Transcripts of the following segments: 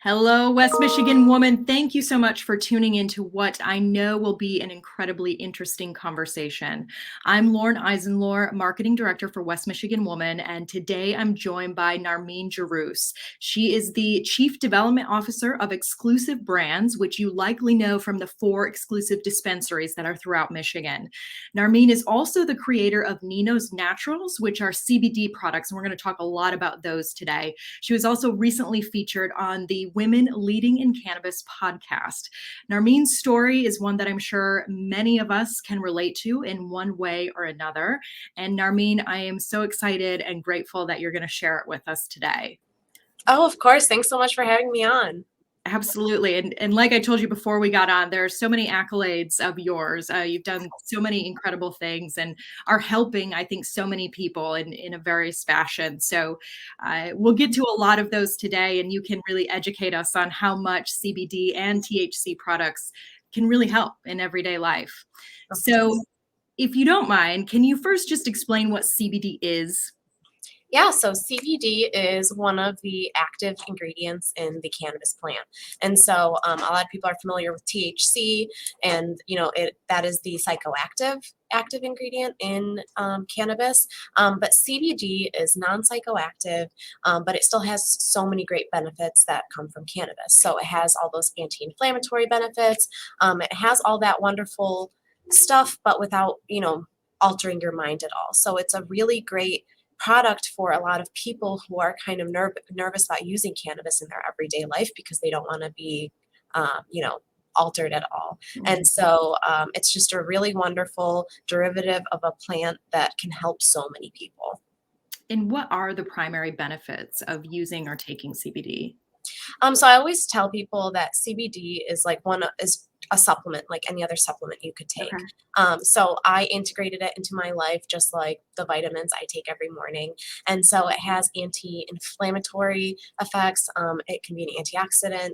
Hello, West Michigan woman. Thank you so much for tuning into what I know will be an incredibly interesting conversation. I'm Lauren Eisenlohr, Marketing Director for West Michigan Woman, and today I'm joined by Narmin Jarrous. She is the Chief Development Officer of Exclusive Brands, which you likely know from the 4 exclusive dispensaries that are throughout Michigan. Narmin is also the creator of Ninos Naturals, which are CBD products, and we're going to talk a lot about those today. She was also recently featured on the Women Leading in Cannabis podcast. Narmin's story is one that I'm sure many of us can relate to in one way or another. And Narmin, I am so excited and grateful that you're going to share it with us today. Oh, of course. Thanks so much for having me on. Absolutely. And like I told you before we got on, there are so many accolades of yours. You've done so many incredible things and are helping, I think, so many people in a various fashion. So we'll get to a lot of those today, and you can really educate us on how much CBD and THC products can really help in everyday life. So if you don't mind, can you first just explain what CBD is? Yeah, so CBD is one of the active ingredients in the cannabis plant. And so a lot of people are familiar with THC, and that is the active ingredient in cannabis. But CBD is non-psychoactive, but it still has so many great benefits that come from cannabis. So it has all those anti-inflammatory benefits. It has all that wonderful stuff, but without, altering your mind at all. So it's a really great product for a lot of people who are kind of nervous about using cannabis in their everyday life because they don't want to be, altered at all. And so it's just a really wonderful derivative of a plant that can help so many people. And what are the primary benefits of using or taking CBD? So I always tell people that CBD is is a supplement, like any other supplement you could take. Okay. So I integrated it into my life just like the vitamins I take every morning. And so it has anti-inflammatory effects. It can be an antioxidant.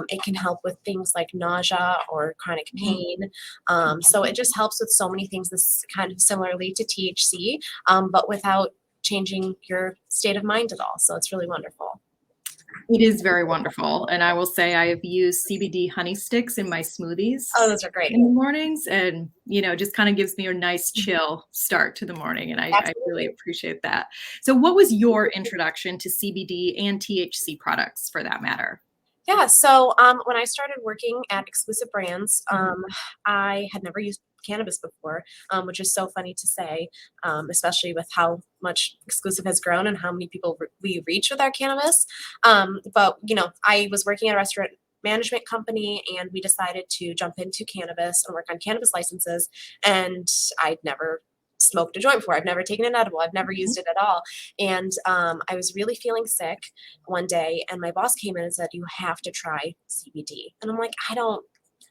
It can help with things like nausea or chronic pain. So it just helps with so many things. This is kind of similarly to THC, but without changing your state of mind at all. So it's really wonderful. It is very wonderful. And I will say I have used CBD honey sticks in my smoothies Oh, those are great. in the mornings, and, just kind of gives me a nice chill start to the morning. And I really appreciate that. So what was your introduction to CBD and THC products for that matter? Yeah, so when I started working at Exclusive Brands, I had never used cannabis before, which is so funny to say, especially with how much Exclusive has grown and how many people we reach with our cannabis. But I was working at a restaurant management company, and we decided to jump into cannabis and work on cannabis licenses. And I'd never smoked a joint before. I've never taken an edible. I've never used it at all. And I was really feeling sick one day, and my boss came in and said, "You have to try CBD." And I'm like,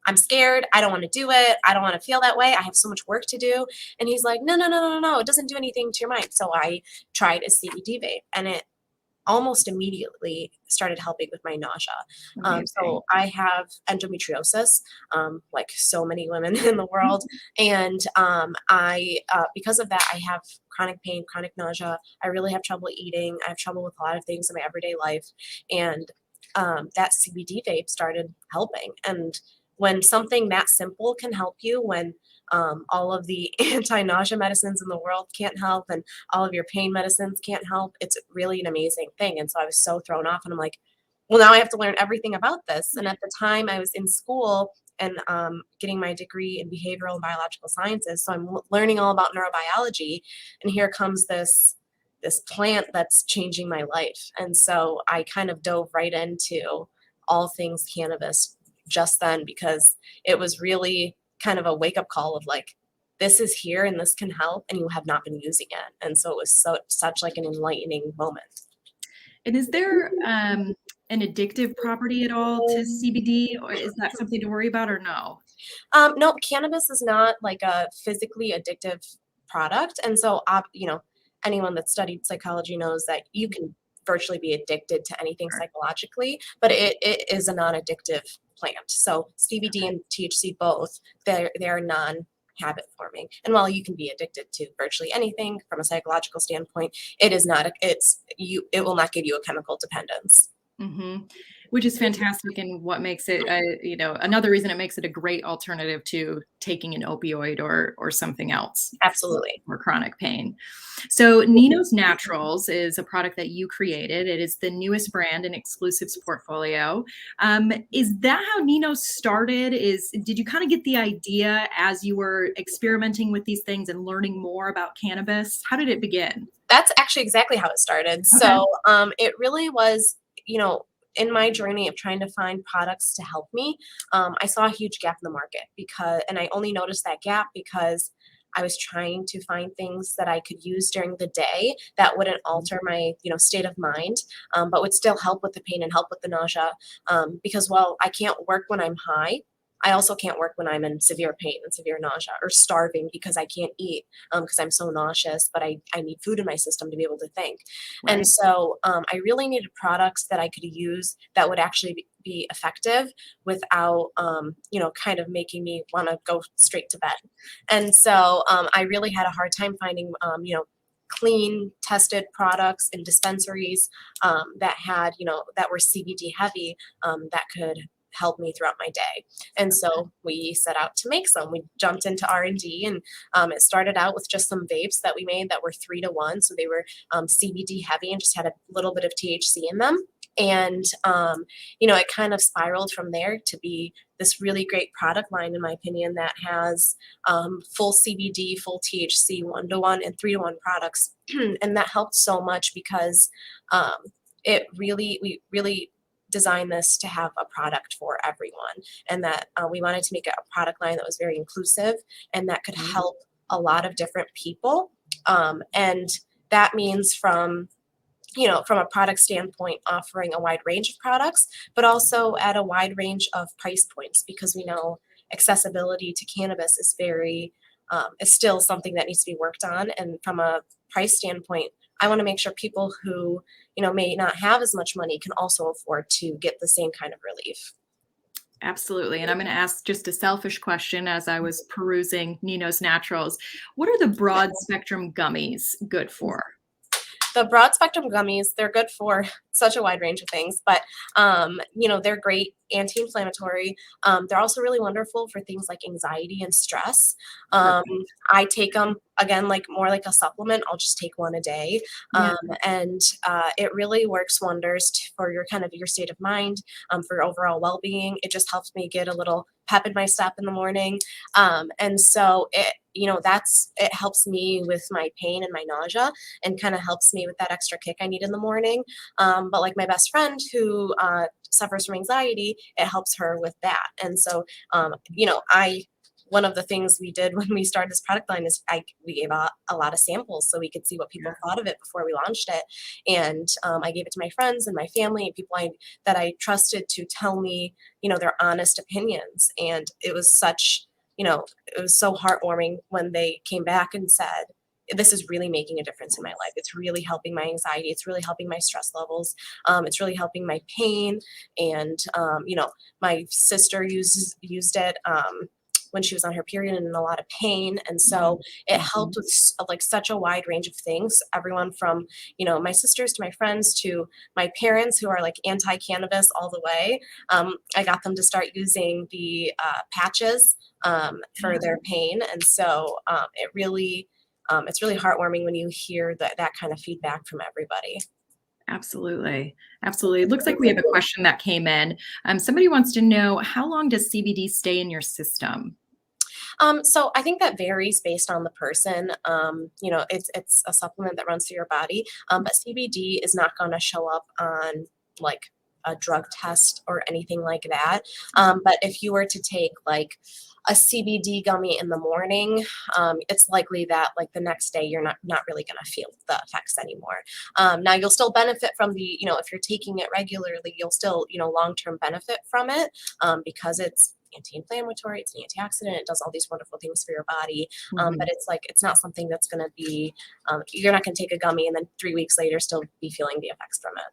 I'm scared. I don't want to do it. I don't want to feel that way. I have so much work to do. And he's like, no, no, no, no, no. It doesn't do anything to your mind. So I tried a CBD vape, and it almost immediately started helping with my nausea. So I have endometriosis, like so many women in the world. And because of that, I have chronic pain, chronic nausea. I really have trouble eating. I have trouble with a lot of things in my everyday life. And that CBD vape started helping. And when something that simple can help you, when all of the anti-nausea medicines in the world can't help and all of your pain medicines can't help, it's really an amazing thing. And so I was so thrown off, and I'm like, well, now I have to learn everything about this. And at the time I was in school and getting my degree in behavioral and biological sciences. So I'm learning all about neurobiology, and here comes this plant that's changing my life. And so I kind of dove right into all things cannabis just then, because it was really kind of a wake-up call of like, this is here and this can help, and you have not been using it. And so it was such like an enlightening moment. And is there an addictive property at all to CBD, or is that something to worry about, or no? No, cannabis is not like a physically addictive product. And so, anyone that studied psychology knows that you can virtually be addicted to anything psychologically, but it is a non-addictive plant. So CBD and THC both, they are non-habit forming. And while you can be addicted to virtually anything from a psychological standpoint, it will not give you a chemical dependence. Which is fantastic, and what makes it, another reason it makes it a great alternative to taking an opioid or something else Absolutely. for chronic pain. So Nino's Naturals is a product that you created. It is the newest brand in Exclusive's portfolio. Is that how Nino's started? Did you kind of get the idea as you were experimenting with these things and learning more about cannabis? How did it begin? That's actually exactly how it started. Okay. So it really was, in my journey of trying to find products to help me, I saw a huge gap in the market and I only noticed that gap because I was trying to find things that I could use during the day that wouldn't alter my, state of mind, but would still help with the pain and help with the nausea. Because while I can't work when I'm high, I also can't work when I'm in severe pain and severe nausea or starving because I can't eat because I'm so nauseous, but I need food in my system to be able to think. And Right. so I really needed products that I could use that would actually be effective without, kind of making me want to go straight to bed. And so I really had a hard time finding, clean tested products in dispensaries that had, that were CBD heavy that could help me throughout my day. And so we set out to make some. We jumped into R&D, and it started out with just some vapes that we made that were 3-to-1. So they were CBD heavy and just had a little bit of THC in them. And, it kind of spiraled from there to be this really great product line, in my opinion, that has full CBD, full THC, 1-to-1 and 3-to-1 products. And that helped so much because we really designed this to have a product for everyone, and that we wanted to make it a product line that was very inclusive and that could help a lot of different people. And that means from a product standpoint, offering a wide range of products, but also at a wide range of price points, because we know accessibility to cannabis is still something that needs to be worked on. And from a price standpoint, I want to make sure people who, may not have as much money can also afford to get the same kind of relief. Absolutely. And I'm going to ask just a selfish question as I was perusing Nino's Naturals. What are the broad spectrum gummies good for? The broad spectrum gummies, they're good for such a wide range of things, but they're great anti-inflammatory. They're also really wonderful for things like anxiety and stress. Perfect. I take them again, like more like a supplement. I'll just take one a day. Yeah. And it really works wonders for your kind of your state of mind, for your overall well-being. It just helps me get a little pep in my step in the morning. And so it helps me with my pain and my nausea, and kind of helps me with that extra kick I need in the morning. But like my best friend who suffers from anxiety, it helps her with that. And so, one of the things we did when we started this product line is we gave out a lot of samples so we could see what people thought of it before we launched it. And I gave it to my friends and my family and people that I trusted to tell me, their honest opinions. And it was it was so heartwarming when they came back and said, this is really making a difference in my life. It's really helping my anxiety. It's really helping my stress levels. It's really helping my pain. And, my sister used it when she was on her period and in a lot of pain. And so it helped with like such a wide range of things, everyone from, my sisters to my friends to my parents who are like anti-cannabis all the way. I got them to start using the patches for their pain. And so it's really heartwarming when you hear that kind of feedback from everybody. Absolutely. Absolutely. It looks like we have a question that came in. Somebody wants to know, how long does CBD stay in your system? So I think that varies based on the person. It's a supplement that runs through your body, but CBD is not going to show up on like a drug test or anything like that. But if you were to take like a CBD gummy in the morning, it's likely that like the next day you're not really going to feel the effects anymore. Now you'll still benefit from if you're taking it regularly, you'll still long-term benefit from it because it's anti-inflammatory, it's an antioxidant, it does all these wonderful things for your body. But it's not something that's going to be, you're not going to take a gummy and then 3 weeks later still be feeling the effects from it.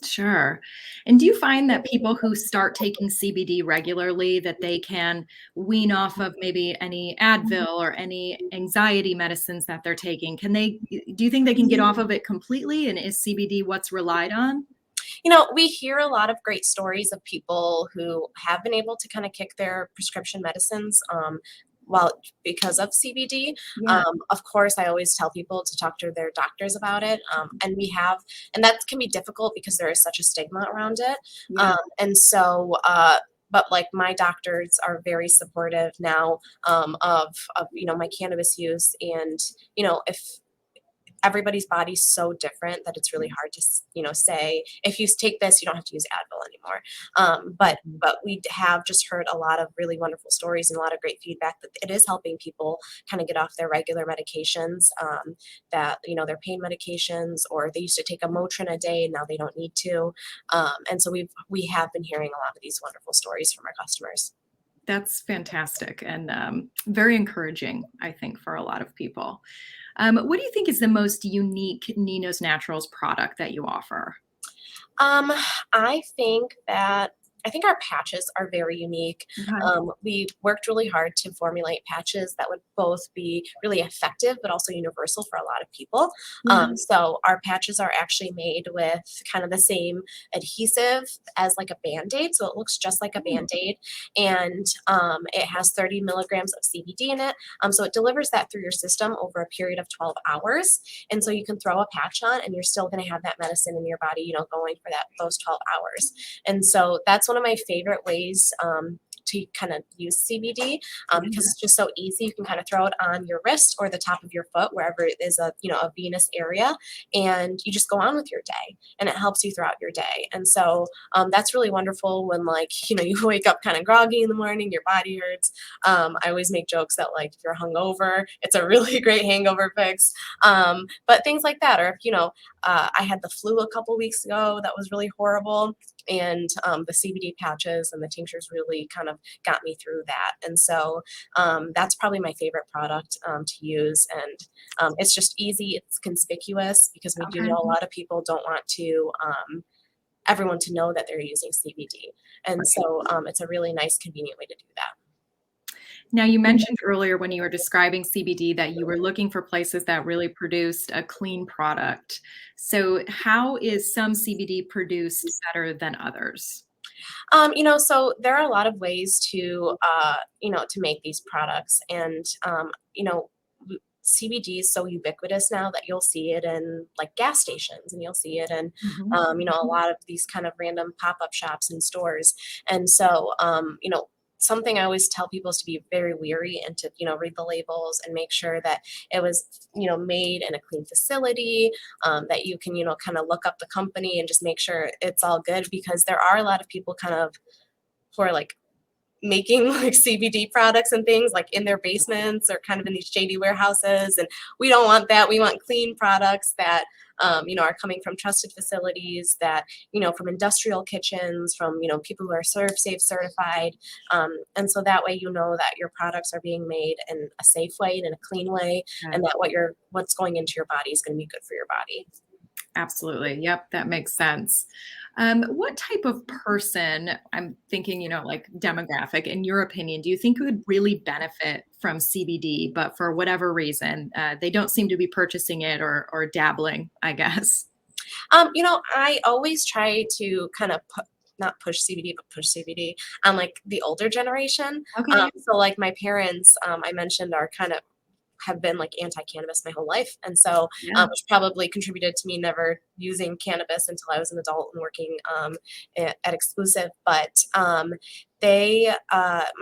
Sure. And do you find that people who start taking CBD regularly, that they can wean off of maybe any Advil or any anxiety medicines that they're taking? Do you think they can get off of it completely? And is CBD what's relied on? We hear a lot of great stories of people who have been able to kind of kick their prescription medicines well, because of CBD. Yeah. Of course, I always tell people to talk to their doctors about it. And that can be difficult because there is such a stigma around it. Yeah. But like my doctors are very supportive now of my cannabis use, and if everybody's body's so different that it's really hard to say if you take this you don't have to use Advil anymore. But we have just heard a lot of really wonderful stories and a lot of great feedback that it is helping people kind of get off their regular medications, that their pain medications, or they used to take a Motrin a day and now they don't need to. And so we have been hearing a lot of these wonderful stories from our customers. That's fantastic and very encouraging, I think, for a lot of people. What do you think is the most unique Ninos Naturals product that you offer? Um, I think our patches are very unique. Okay. We worked really hard to formulate patches that would both be really effective but also universal for a lot of people. Yeah. So our patches are actually made with kind of the same adhesive as like a Band-Aid. So it looks just like a Mm. Band-Aid, and it has 30 milligrams of CBD in it. So it delivers that through your system over a period of 12 hours. And so you can throw a patch on and you're still going to have that medicine in your body, going for those 12 hours. And so that's one of my favorite ways to kind of use CBD, because it's just so easy. You can kind of throw it on your wrist or the top of your foot, wherever it is a venous area, and you just go on with your day, and it helps you throughout your day. And so that's really wonderful when you wake up kind of groggy in the morning, your body hurts. I always make jokes that like if you're hungover, it's a really great hangover fix. But things like that, or if I had the flu a couple weeks ago that was really horrible, and the CBD patches and the tinctures really kind of got me through that. And so that's probably my favorite product to use. And it's just easy, it's conspicuous, because we do Okay. know a lot of people don't want to everyone to know that they're using CBD. And so it's a really nice, convenient way to do that. Now, you mentioned earlier when you were describing CBD that you were looking for places that really produced a clean product. So, how is some CBD produced better than others? So there are a lot of ways to make these products, and CBD is so ubiquitous now that you'll see it in like gas stations, and you'll see it in, Mhm. a lot of these kind of random pop-up shops and stores. And so, something I always tell people is to be very weary and to, read the labels and make sure that it was, made in a clean facility, that you can, kind of look up the company and just make sure it's all good, because there are a lot of people kind of who are like making like CBD products and things like in their basements or kind of in these shady warehouses. And we don't want that. We want clean products that, are coming from trusted facilities, that, from industrial kitchens, from, people who are ServSafe certified. And so that way, that your products are being made in a safe way and in a clean way, Okay. and that what's going into your body is going to be good for your body. Absolutely. Yep, that makes sense. What type of person, I'm thinking, like demographic, in your opinion, do you think would really benefit from CBD, but for whatever reason, they don't seem to be purchasing it or dabbling, I guess? I always try to kind of not push CBD, but push CBD on like the older generation. Okay. So like my parents, I mentioned, are kind of have been like anti-cannabis my whole life, and so Yeah. which probably contributed to me never using cannabis until I was an adult and working at Exclusive. But my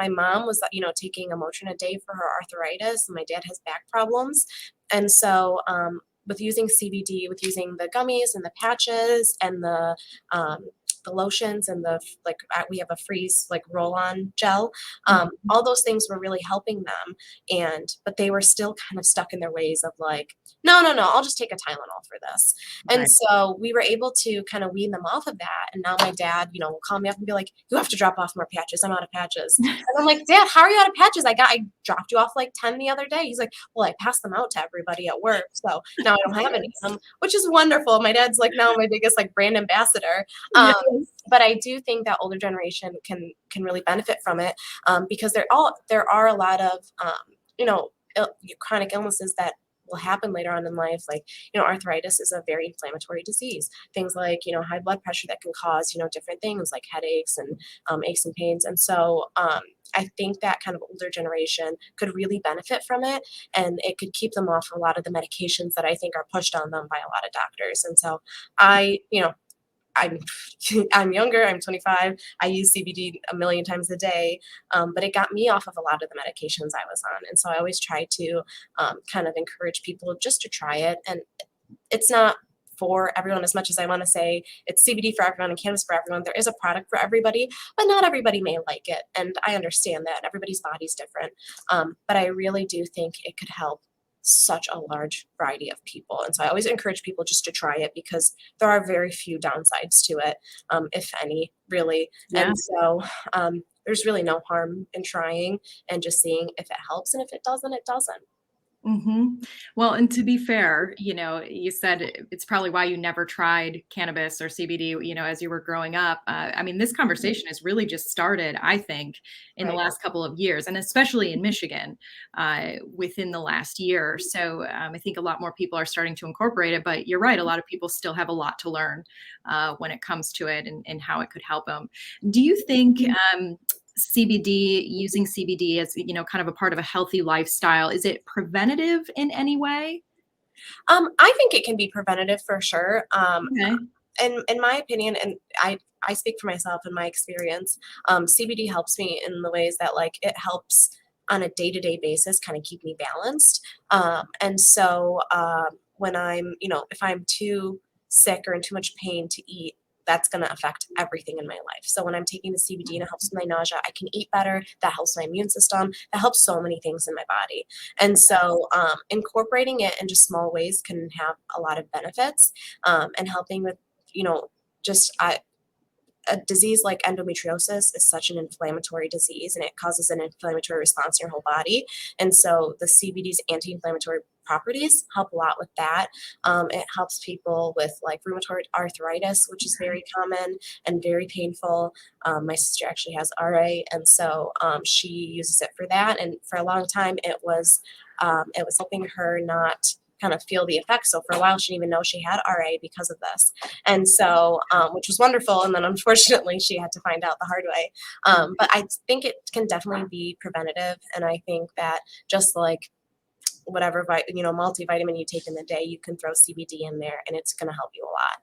mom was taking a Motrin a day for her arthritis, and my dad has back problems, and so with using CBD, with using the gummies and the patches and the lotions and we have a freeze like roll-on gel. Mhm. All those things were really helping them, but they were still kind of stuck in their ways of like, no, no, no, I'll just take a Tylenol for this. And Right. so we were able to kind of wean them off of that. And now my dad, will call me up and be like, you have to drop off more patches. I'm out of patches. And I'm like, Dad, how are you out of patches? I dropped you off like 10 the other day. He's like, well, I passed them out to everybody at work, so now I don't have any of them, which is wonderful. My dad's like now my biggest like brand ambassador. Yes. But I do think that older generation can really benefit from it, because there are a lot of chronic illnesses that will happen later on in life. Like, arthritis is a very inflammatory disease. Things like, high blood pressure that can cause, different things like headaches and aches and pains. And so I think that kind of older generation could really benefit from it, and it could keep them off a lot of the medications that I think are pushed on them by a lot of doctors. And so I'm I'm younger. I'm 25. I use CBD a million times a day, but it got me off of a lot of the medications I was on. And so I always try to kind of encourage people just to try it. And it's not for everyone as much as I want to say it's CBD for everyone and cannabis for everyone. There is a product for everybody, but not everybody may like it. And I understand that everybody's body's different. But I really do think it could help such a large variety of people. And so I always encourage people just to try it because there are very few downsides to it, if any, really. Yeah. And so there's really no harm in trying and just seeing if it helps. And if it doesn't, it doesn't. Well, and to be fair, you said it's probably why you never tried cannabis or CBD, as you were growing up. I mean, this conversation has really just started, I think, in the Right. last couple of years, and especially in Michigan within the last year. So I think a lot more people are starting to incorporate it, but you're right. A lot of people still have a lot to learn when it comes to it and how it could help them. Do you think using CBD as, kind of a part of a healthy lifestyle, is it preventative in any way? I think it can be preventative for sure. Okay. In my opinion, and I speak for myself in my experience, CBD helps me in the ways that like it helps on a day-to-day basis kind of keep me balanced. And so when if I'm too sick or in too much pain to eat, that's going to affect everything in my life. So when I'm taking the CBD and it helps with my nausea, I can eat better. That helps my immune system. That helps so many things in my body. And so incorporating it in just small ways can have a lot of benefits, and helping with, just a disease like endometriosis is such an inflammatory disease and it causes an inflammatory response in your whole body. And so the CBD's anti-inflammatory properties help a lot with that. It helps people with like rheumatoid arthritis, which is very common and very painful. My sister actually has RA, and so she uses it for that. And for a long time, it was helping her not kind of feel the effects. So for a while, she didn't even know she had RA because of this. And so, which was wonderful. And then unfortunately, she had to find out the hard way. But I think it can definitely be preventative. And I think that just like whatever, multivitamin you take in the day, you can throw CBD in there and it's going to help you a lot.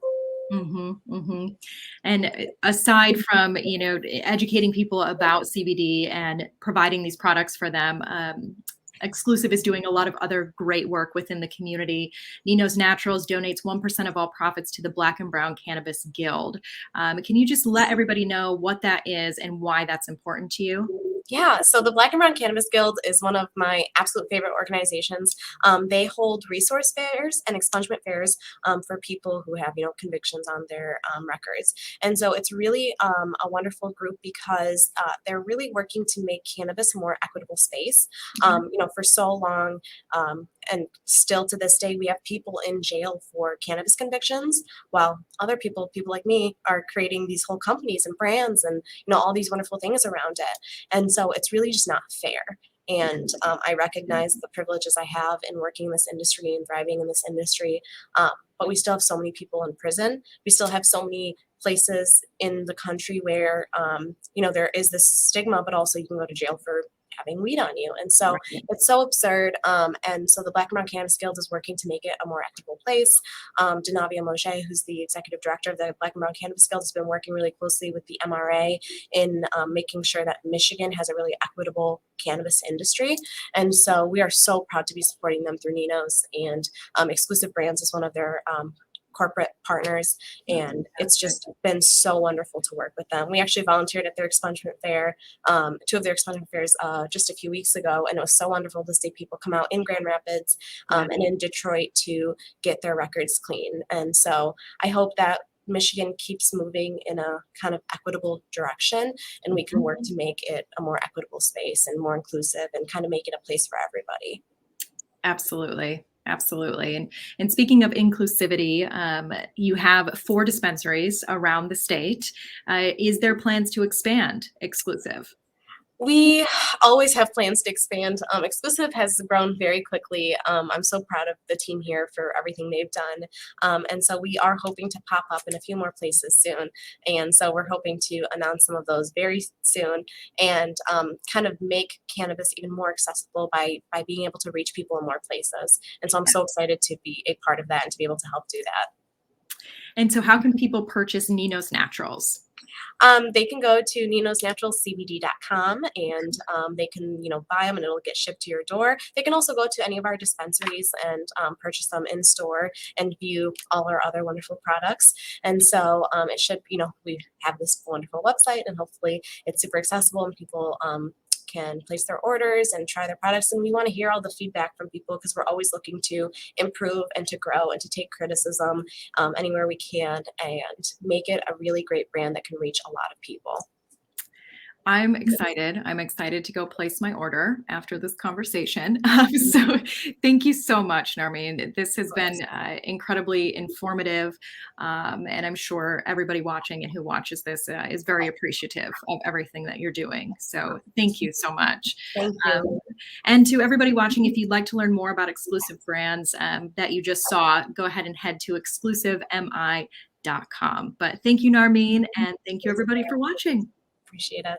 And aside from, educating people about CBD and providing these products for them, Exclusive is doing a lot of other great work within the community. Ninos Naturals donates 1% of all profits to the Black and Brown Cannabis Guild. Can you just let everybody know what that is and why that's important to you? Yeah, so the Black and Brown Cannabis Guild is one of my absolute favorite organizations. They hold resource fairs and expungement fairs for people who have, convictions on their records. And so it's really a wonderful group because they're really working to make cannabis a more equitable space. For so long, and still to this day, we have people in jail for cannabis convictions, while other people like me, are creating these whole companies and brands and, all these wonderful things around it. And so it's really just not fair. And I recognize the privileges I have in working in this industry and thriving in this industry. But we still have so many people in prison. We still have so many places in the country where, there is this stigma, but also you can go to jail for having weed on you. And so it's so absurd. And so the Black and Brown Cannabis Guild is working to make it a more equitable place. Denavia Moshe, who's the executive director of the Black and Brown Cannabis Guild, has been working really closely with the MRA in making sure that Michigan has a really equitable cannabis industry. And so we are so proud to be supporting them through Ninos, and Exclusive Brands is one of their corporate partners, and it's just been so wonderful to work with them. We actually volunteered at their expungement fair, two of their expungement fairs just a few weeks ago, and it was so wonderful to see people come out in Grand Rapids and in Detroit to get their records clean. And so I hope that Michigan keeps moving in a kind of equitable direction, and we can work to make it a more equitable space and more inclusive and kind of make it a place for everybody. Absolutely. Absolutely. And speaking of inclusivity, you have 4 dispensaries around the state. Is there plans to expand Exclusive? We always have plans to expand. Exclusive has grown very quickly. I'm so proud of the team here for everything they've done. And so we are hoping to pop up in a few more places soon. And so we're hoping to announce some of those very soon and kind of make cannabis even more accessible by being able to reach people in more places. And so I'm so excited to be a part of that and to be able to help do that. And so how can people purchase Nino's Naturals? They can go to ninosnaturalcbd.com and they can, buy them and it'll get shipped to your door. They can also go to any of our dispensaries and purchase them in store and view all our other wonderful products. And so it should, we have this wonderful website and hopefully it's super accessible and people can place their orders and try their products. And we want to hear all the feedback from people because we're always looking to improve and to grow and to take criticism anywhere we can and make it a really great brand that can reach a lot of people. I'm excited. I'm excited to go place my order after this conversation. So thank you so much, Narmin. This has been incredibly informative. And I'm sure everybody watching and who watches this is very appreciative of everything that you're doing. So thank you so much. Thank you. And to everybody watching, if you'd like to learn more about exclusive brands that you just saw, go ahead and head to exclusivemi.com. But thank you, Narmin, and thank you everybody for watching. Appreciate it.